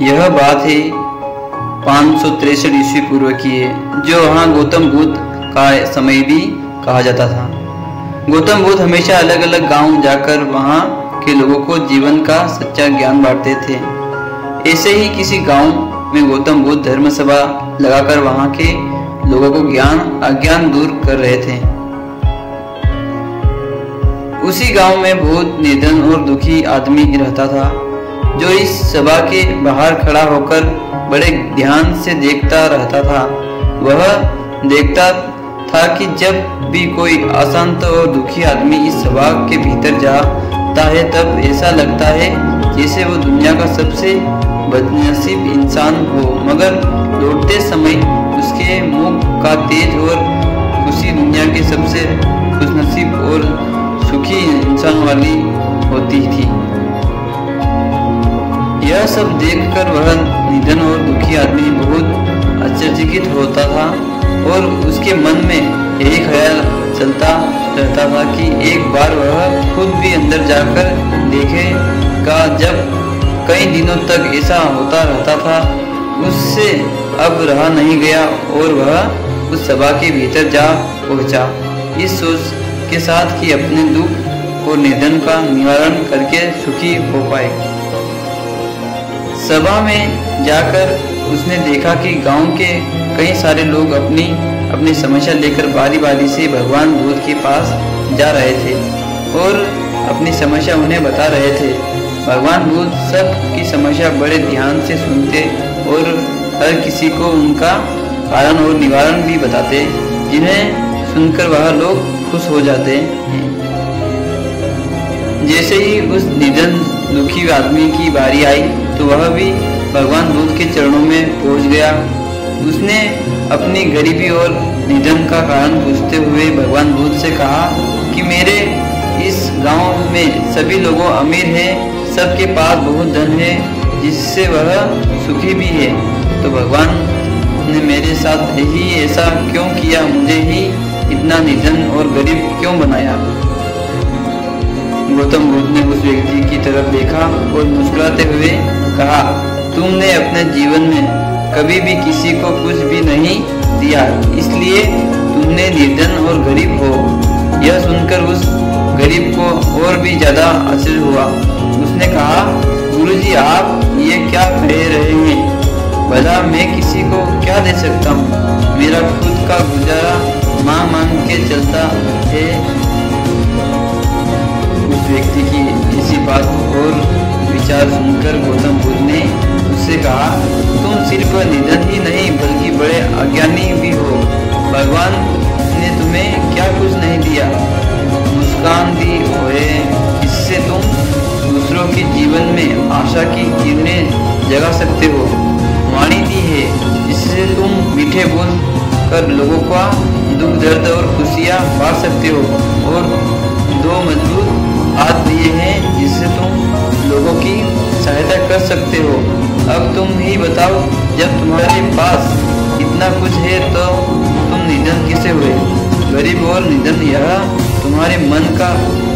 यह बात है 563 ईस्वी पूर्व की है, जो वहाँ गौतम बुद्ध का समय भी कहा जाता था। गौतम बुद्ध हमेशा अलग अलग गांव जाकर वहाँ के लोगों को जीवन का सच्चा ज्ञान बांटते थे। ऐसे ही किसी गांव में गौतम बुद्ध धर्म सभा लगाकर वहाँ के लोगों को अज्ञान दूर कर रहे थे। उसी गांव में बहुत निर्धन और दुखी आदमी रहता था, जो इस सभा के बाहर खड़ा होकर बड़े ध्यान से देखता रहता था। वह देखता था कि जब भी कोई अशांत और दुखी आदमी इस सभा के भीतर जाता है, तब ऐसा लगता है जैसे वो दुनिया का सबसे बदनसीब इंसान हो, मगर लौटते समय उसके मुख का तेज और खुशी दुनिया के सबसे खुशनसीब और सुखी इंसान वाली होती थी। यह सब देखकर वह निधन और दुखी आदमी बहुत आश्चर्यचकित होता था और उसके मन में यही ख्याल चलता रहता था कि एक बार वह खुद भी अंदर जाकर देखेगा। जब कई दिनों तक ऐसा होता रहता था, उससे अब रहा नहीं गया और वह उस सभा के भीतर जा पहुंचा, इस सोच के साथ कि अपने दुख और निधन का निवारण करके सुखी हो पाए। सभा में जाकर उसने देखा कि गांव के कई सारे लोग अपनी समस्या लेकर बारी बारी से भगवान बुद्ध के पास जा रहे थे और अपनी समस्या उन्हें बता रहे थे। भगवान बुद्ध सब की समस्या बड़े ध्यान से सुनते और हर किसी को उनका कारण और निवारण भी बताते, जिन्हें सुनकर वह लोग खुश हो जाते हैं। जैसे ही उस निधन दुखी आदमी की बारी आई, तो वह भी भगवान बुद्ध के चरणों में पहुंच गया। उसने अपनी गरीबी और निधन का कारण पूछते हुए भगवान बुद्ध से कहा कि मेरे इस गांव में सभी लोग अमीर हैं, सबके पास बहुत धन है, जिससे वह सुखी भी है, तो भगवान ने मेरे साथ ही ऐसा क्यों किया? मुझे ही इतना निधन और गरीब क्यों बनाया? गौतम बुद्ध ने उस व्यक्ति की तरफ देखा और मुस्कुराते हुए कहा, तुमने अपने जीवन में कभी भी किसी को कुछ भी नहीं दिया, इसलिए तुमने निर्धन और गरीब हो। यह सुनकर उस गरीब को और भी ज्यादा आश्चर्य हुआ। उसने कहा, गुरुजी, आप ये क्या कह रहे हैं? भला मैं किसी को क्या दे सकता हूँ? मेरा खुद का गुजारा माँ मान के चलता है। उस व्यक्ति की इसी बात और विचार सुनकर गौतम बुद्ध ने उससे कहा, तुम सिर्फ निधन ही नहीं बल्कि बड़े अज्ञानी भी हो। भगवान ने तुम्हें क्या कुछ नहीं दिया? मुस्कान दी है, इससे तुम दूसरों के जीवन में आशा की किरणें जगा सकते हो। वाणी दी है, इससे तुम मीठे बोल कर लोगों का दुख दर्द और खुशियाँ बांट सकते हो। और दो मजबूत हाथ दिए हैं, जिससे तुम लोगों की सहायता कर सकते हो। अब तुम ही बताओ, जब तुम्हारे पास इतना कुछ है तो तुम निधन किसे हुए? गरीब और निधन यह तुम्हारे मन का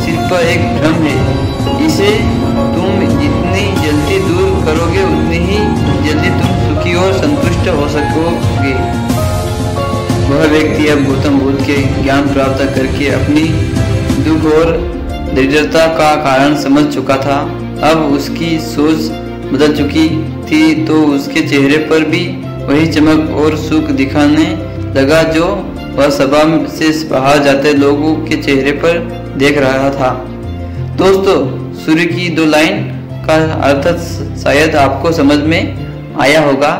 सिर्फ एक भ्रम है। इसे तुम जितनी जल्दी दूर करोगे, उतनी ही जल्दी तुम सुखी और संतुष्ट हो सकोगे। वह व्यक्ति अब गौतम बुद्ध के ज्ञान प्राप्त करके अपनी दुख और दरिद्रता का कारण समझ चुका था। अब उसकी सोच बदल चुकी थी, तो उसके चेहरे पर भी वही चमक और सुख दिखाने लगा जो वह सभा से बाहर जाते लोगों के चेहरे पर देख रहा था। दोस्तों, सूर्य की दो लाइन का अर्थ शायद आपको समझ में आया होगा।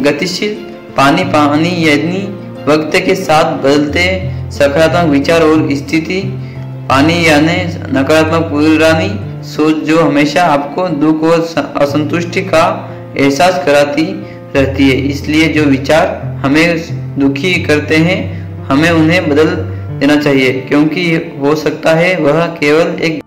गतिशील पानी यानी वक्त के साथ बदलते सकारात्मक विचार और स्थिति, पानी यानी नकारात्मक पुरानी सोच जो हमेशा आपको दुख और असंतुष्टि का एहसास कराती रहती है। इसलिए जो विचार हमें दुखी करते हैं, हमें उन्हें बदल देना चाहिए, क्योंकि हो सकता है वह केवल एक